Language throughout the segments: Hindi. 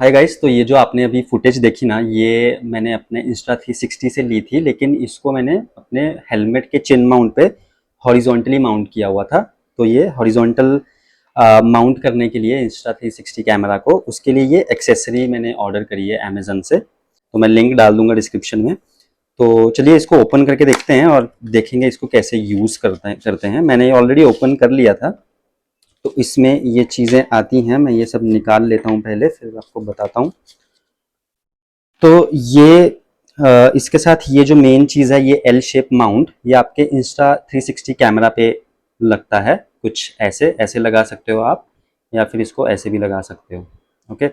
हाय गाइस, तो ये जो आपने अभी फुटेज देखी ना, ये मैंने अपने Insta360 से ली थी, लेकिन इसको मैंने अपने हेलमेट के चिन माउंट पे हॉरिजॉन्टली माउंट किया हुआ था। तो ये हॉरिजॉन्टल माउंट करने के लिए Insta360 कैमरा को, उसके लिए ये एक्सेसरी मैंने ऑर्डर करी है अमेजन से। तो मैं लिंक डाल दूंगा डिस्क्रिप्शन में। तो चलिए इसको ओपन करके देखते हैं और देखेंगे इसको कैसे यूज़ करते हैं। मैंने ऑलरेडी ओपन कर लिया था, तो इसमें ये चीज़ें आती हैं। मैं ये सब निकाल लेता हूँ पहले, फिर आपको बताता हूँ। तो ये इसके साथ ये जो मेन चीज़ है, ये एल शेप माउंट, ये आपके Insta360 कैमरा पे लगता है। कुछ ऐसे ऐसे लगा सकते हो आप, या फिर इसको ऐसे भी लगा सकते हो। ओके,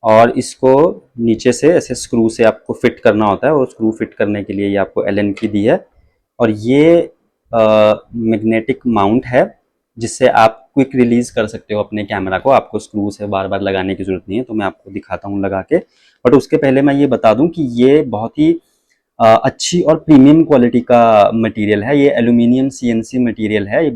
और इसको नीचे से ऐसे स्क्रू से आपको फिट करना होता है, और स्क्रू फिट करने के लिए ये आपको एलन की दी है। और ये मैग्नेटिक माउंट है, जिससे आप क्विक रिलीज कर सकते हो अपने कैमरा को। आपको स्क्रू से बार बार लगाने की जरूरत नहीं है। तो मैं आपको दिखाता हूँ लगा के। बट उसके पहले मैं ये बता दूं कि ये बहुत ही अच्छी और प्रीमियम क्वालिटी का मटेरियल है। ये एल्यूमिनियम सीएनसी मटेरियल है, ये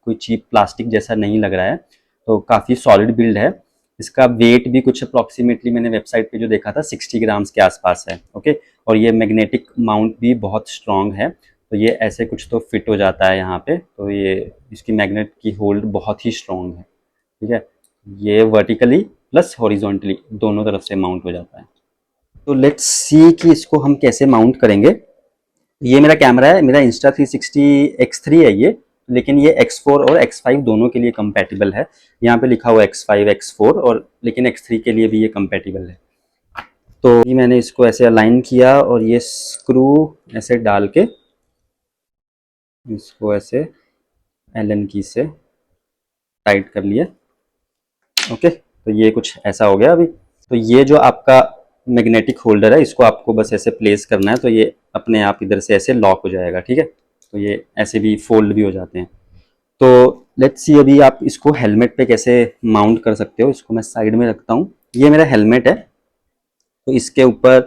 कोई चीप प्लास्टिक जैसा नहीं लग रहा है। तो काफ़ी सॉलिड बिल्ड है। इसका वेट भी कुछ अप्रॉक्सीमेटली मैंने वेबसाइट पे जो देखा था 60 ग्राम्स के आसपास है। ओके, और ये मैग्नेटिक माउंट भी बहुत स्ट्रॉन्ग है। तो ये ऐसे कुछ तो फिट हो जाता है यहाँ पे। तो ये इसकी मैग्नेट की होल्ड बहुत ही स्ट्रॉन्ग है। ठीक है, ये वर्टिकली प्लस हॉरिजॉन्टली दोनों तरफ से माउंट हो जाता है। तो लेट्स सी कि इसको हम कैसे माउंट करेंगे। ये मेरा कैमरा है, मेरा Insta360 X3 है ये, लेकिन ये X4 और X5 दोनों के लिए कंपैटिबल है। यहाँ पे लिखा हुआ X5 X4, और लेकिन X3 के लिए भी ये कंपैटिबल है। तो ये मैंने इसको ऐसे अलाइन किया, और ये स्क्रू ऐसे डाल के इसको ऐसे एलन की से टाइट कर लिया। ओके, तो ये कुछ ऐसा हो गया अभी। तो ये जो आपका मैग्नेटिक होल्डर है, इसको आपको बस ऐसे प्लेस करना है, तो ये अपने आप इधर से ऐसे लॉक हो जाएगा। ठीक है, तो ये ऐसे भी फोल्ड भी हो जाते हैं। तो लेट्स सी अभी आप इसको हेलमेट पे कैसे माउंट कर सकते हो। इसको मैं साइड में रखता हूँ। ये मेरा हेलमेट है, तो इसके ऊपर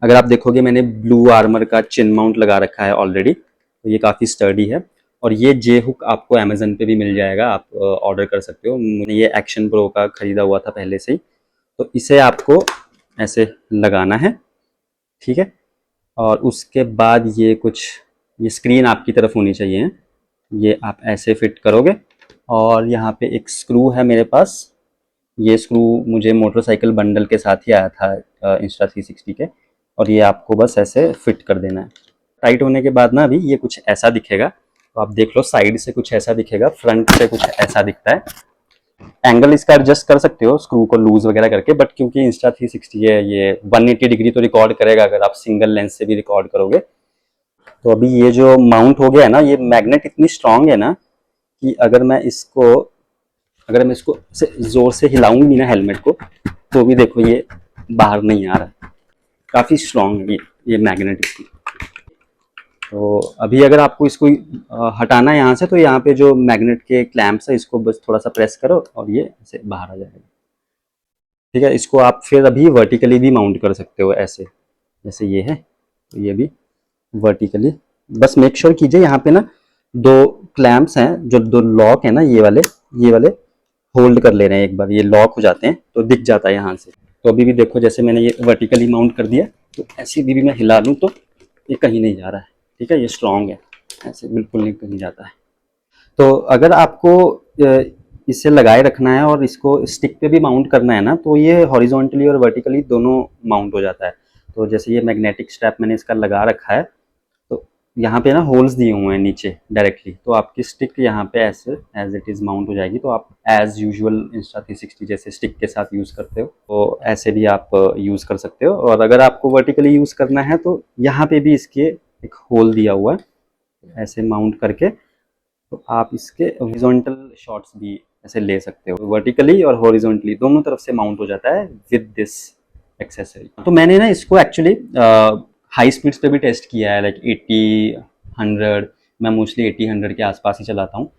अगर आप देखोगे मैंने ब्लू आर्मर का चिन माउंट लगा रखा है ऑलरेडी। तो ये काफ़ी स्टर्डी है। और ये जे हुक आपको अमेजन पे भी मिल जाएगा, आप ऑर्डर कर सकते हो। मैंने ये एक्शन प्रो का खरीदा हुआ था पहले से ही। तो इसे आपको ऐसे लगाना है। ठीक है, और उसके बाद ये स्क्रीन आपकी तरफ होनी चाहिए। ये आप ऐसे फिट करोगे, और यहाँ पे एक स्क्रू है मेरे पास। ये स्क्रू मुझे मोटरसाइकिल बंडल के साथ ही आया था Insta360 के। और ये आपको बस ऐसे फिट कर देना है। टाइट होने के बाद ना अभी ये कुछ ऐसा दिखेगा। तो आप देख लो, साइड से कुछ ऐसा दिखेगा, फ्रंट से कुछ ऐसा दिखता है। एंगल इसका एडजस्ट कर सकते हो स्क्रू को लूज वगैरह करके, बट क्योंकि Insta360 है, ये 180 डिग्री तो रिकॉर्ड करेगा अगर आप सिंगल लेंस से भी रिकॉर्ड करोगे। तो अभी ये जो माउंट हो गया है ना, ये मैग्नेट इतनी स्ट्रांग है ना कि अगर मैं इसको जोर से हिलाऊंगी भी ना हेलमेट को, तो भी देखो ये बाहर नहीं आ रहा। काफी स्ट्रांग है ये मैग्नेट इसकी। तो अभी अगर आपको इसको हटाना है यहाँ से, तो यहाँ पे जो मैग्नेट के क्लैंप्स है, इसको बस थोड़ा सा प्रेस करो और ये ऐसे बाहर आ जाएगा। ठीक है, इसको आप फिर अभी वर्टिकली भी माउंट कर सकते हो ऐसे, जैसे ये है। तो ये भी वर्टिकली, बस मेक श्योर कीजिए यहाँ पे ना दो क्लैंप्स हैं, जो दो लॉक है ना, ये वाले होल्ड कर ले रहे हैं। एक बार ये लॉक हो जाते हैं तो दिख जाता है यहाँ से। तो अभी भी देखो, जैसे मैंने ये वर्टिकली माउंट कर दिया, तो ऐसे भी मैं हिला लूँ तो ये कहीं नहीं जा रहा है। ठीक है, ये स्ट्रॉन्ग है, ऐसे बिल्कुल नहीं कहीं जाता है। तो अगर आपको इसे लगाए रखना है और इसको स्टिक पे भी माउंट करना है ना, तो ये हॉरिजॉन्टली और वर्टिकली दोनों माउंट हो जाता है। तो जैसे ये मैग्नेटिक स्ट्रैप मैंने इसका लगा रखा है, तो यहाँ पे ना होल्स दिए हुए हैं नीचे डायरेक्टली। तो आपकी स्टिक यहाँ पे ऐसे एज इट इज़ माउंट हो जाएगी। तो आप एज यूजुअल Insta360 जैसे स्टिक के साथ यूज़ करते हो, तो ऐसे भी आप यूज़ कर सकते हो। और अगर आपको वर्टिकली यूज़ करना है, तो यहाँ पे भी इसके एक होल दिया हुआ है, ऐसे माउंट करके तो आप इसके हॉरिजॉन्टल शॉट्स भी ऐसे ले सकते हो। वर्टिकली और हॉरिजॉन्टली दोनों तरफ से माउंट हो जाता है विद दिस एक्सेसरी। तो मैंने ना इसको एक्चुअली हाई स्पीड्स पे भी टेस्ट किया है, लाइक 80-100। मैं मोस्टली 80-100 के आसपास ही चलाता हूँ।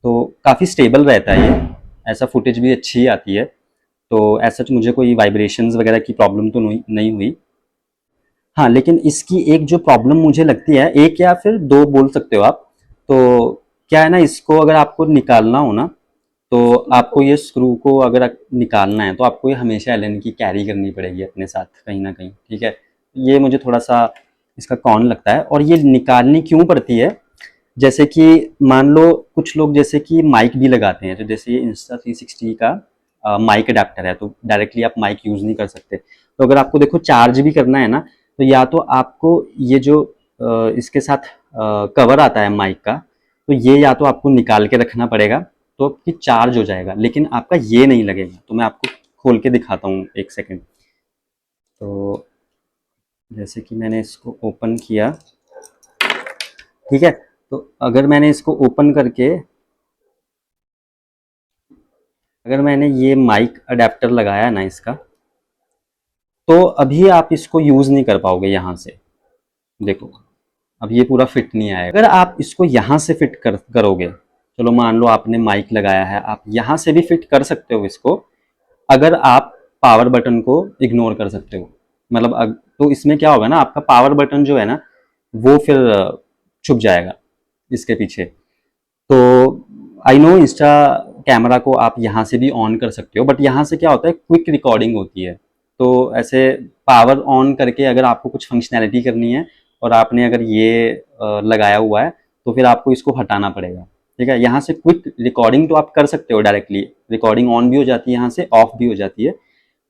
तो काफ़ी स्टेबल रहता है ये, ऐसा फुटेज भी अच्छी आती है। तो ऐसा मुझे कोई वाइब्रेशंस वगैरह की प्रॉब्लम तो नहीं हुई। हाँ, लेकिन इसकी एक जो प्रॉब्लम मुझे लगती है, एक या फिर दो बोल सकते हो आप। तो क्या है ना, इसको अगर आपको निकालना हो ना, तो आपको ये स्क्रू को अगर निकालना है तो आपको ये हमेशा एलन की कैरी करनी पड़ेगी अपने साथ कहीं ना कहीं, ठीक है। ये मुझे थोड़ा सा इसका कॉन लगता है। और ये निकालनी क्यों पड़ती है, जैसे कि मान लो कुछ लोग जैसे कि माइक भी लगाते हैं, तो जैसे ये Insta360 का माइक अडेप्टर है, तो डायरेक्टली आप माइक यूज़ नहीं कर सकते। तो अगर आपको देखो चार्ज भी करना है ना, तो या तो आपको ये जो इसके साथ कवर आता है माइक का, तो ये या तो आपको निकाल के रखना पड़ेगा तो आपकी चार्ज हो जाएगा, लेकिन आपका ये नहीं लगेगा। तो मैं आपको खोल के दिखाता हूँ, एक सेकेंड। तो जैसे कि मैंने इसको ओपन किया, ठीक है। तो अगर मैंने इसको ओपन करके, अगर मैंने ये माइक अडेप्टर लगाया ना इसका, तो अभी आप इसको यूज़ नहीं कर पाओगे यहाँ से। देखो अब ये पूरा फिट नहीं आएगा। अगर आप इसको यहाँ से फिट करोगे, चलो मान लो आपने माइक लगाया है, आप यहाँ से भी फिट कर सकते हो इसको, अगर आप पावर बटन को इग्नोर कर सकते हो। मतलब तो इसमें क्या होगा ना, आपका पावर बटन जो है ना वो फिर छुप जाएगा इसके पीछे। तो आई नो इंस्टा कैमरा को आप यहाँ से भी ऑन कर सकते हो, बट यहाँ से क्या होता है, क्विक रिकॉर्डिंग होती है। तो ऐसे पावर ऑन करके अगर आपको कुछ फंक्शनैलिटी करनी है और आपने अगर ये लगाया हुआ है, तो फिर आपको इसको हटाना पड़ेगा, ठीक है। यहाँ से क्विक रिकॉर्डिंग तो आप कर सकते हो, डायरेक्टली रिकॉर्डिंग ऑन भी हो जाती है, यहाँ से ऑफ भी हो जाती है,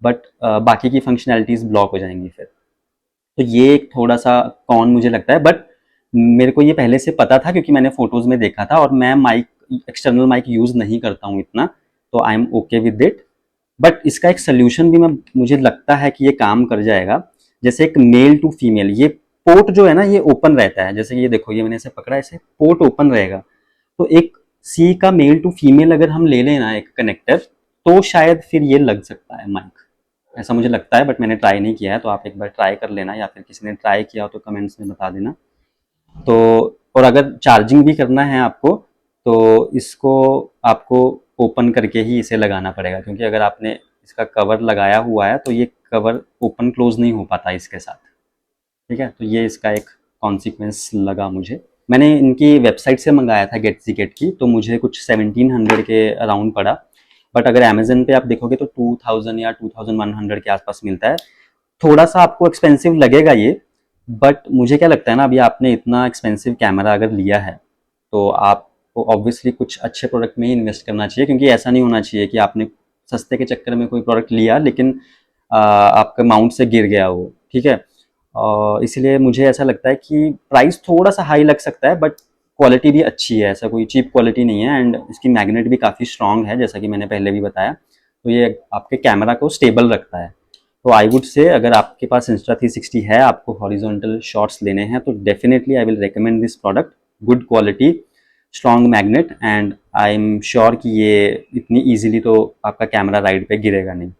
बट बाकी की फंक्शनैलिटीज़ ब्लॉक हो जाएंगी फिर। तो ये एक थोड़ा सा कॉन मुझे लगता है, बट मेरे को ये पहले से पता था क्योंकि मैंने फोटोज में देखा था, और मैं माइक, एक्सटर्नल माइक यूज़ नहीं करता हूँ इतना, तो I am okay with it. But इसका एक सोल्यूशन भी मुझे लगता है कि ये काम कर जाएगा। जैसे एक मेल टू फीमेल, ये पोर्ट जो है ना ये ओपन रहता है, जैसे कि ये देखो, ये मैंने ऐसे पकड़ा, ऐसे पोर्ट ओपन रहेगा। तो एक सी का मेल टू फीमेल अगर हम ले लेना एक कनेक्टर, तो शायद फिर ये लग सकता है माइक, ऐसा मुझे लगता है। बट मैंने ट्राई नहीं किया है, तो आप एक बार ट्राई कर लेना, या फिर किसी ने ट्राई किया हो तो कमेंट्स में बता देना। तो और अगर चार्जिंग भी करना है आपको, तो इसको आपको ओपन करके ही इसे लगाना पड़ेगा, क्योंकि अगर आपने इसका कवर लगाया हुआ है तो ये कवर ओपन क्लोज नहीं हो पाता इसके साथ, ठीक है। तो ये इसका एक कॉन्सिक्वेंस लगा मुझे। मैंने इनकी वेबसाइट से मंगाया था गेट की, तो मुझे कुछ 1700 के अराउंड पड़ा। बट अगर अमेजन पे आप देखोगे तो 2000 या 2100 के आसपास मिलता है। थोड़ा सा आपको एक्सपेंसिव लगेगा ये, बट मुझे क्या लगता है ना, अभी आपने इतना एक्सपेंसिव कैमरा अगर लिया है, तो आपको ऑब्वियसली कुछ अच्छे प्रोडक्ट में ही इन्वेस्ट करना चाहिए, क्योंकि ऐसा नहीं होना चाहिए कि आपने सस्ते के चक्कर में कोई प्रोडक्ट लिया लेकिन आपका माउंट से गिर गया हो, ठीक है। इसलिए मुझे ऐसा लगता है कि प्राइस थोड़ा सा हाई लग सकता है, बट क्वालिटी भी अच्छी है, ऐसा कोई चीप क्वालिटी नहीं है। एंड इसकी मैग्नेट भी काफ़ी स्ट्रॉन्ग है, जैसा कि मैंने पहले भी बताया। तो ये आपके कैमरा को स्टेबल रखता है। तो आई वुड से अगर आपके पास Insta360 है, आपको हॉरिजॉन्टल शॉट्स लेने हैं, तो definitely I will recommend this product. Good quality, strong magnet, and I am sure कि ये इतनी ईजिली तो आपका कैमरा राइड पे गिरेगा नहीं।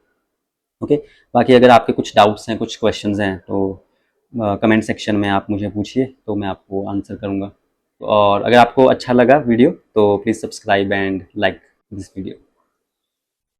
ओके, बाकी अगर आपके कुछ डाउट्स हैं, कुछ क्वेश्चंस हैं, तो कमेंट सेक्शन में आप मुझे पूछिए, तो मैं आपको आंसर करूँगा। और अगर आपको अच्छा लगा वीडियो, तो please subscribe and like this video.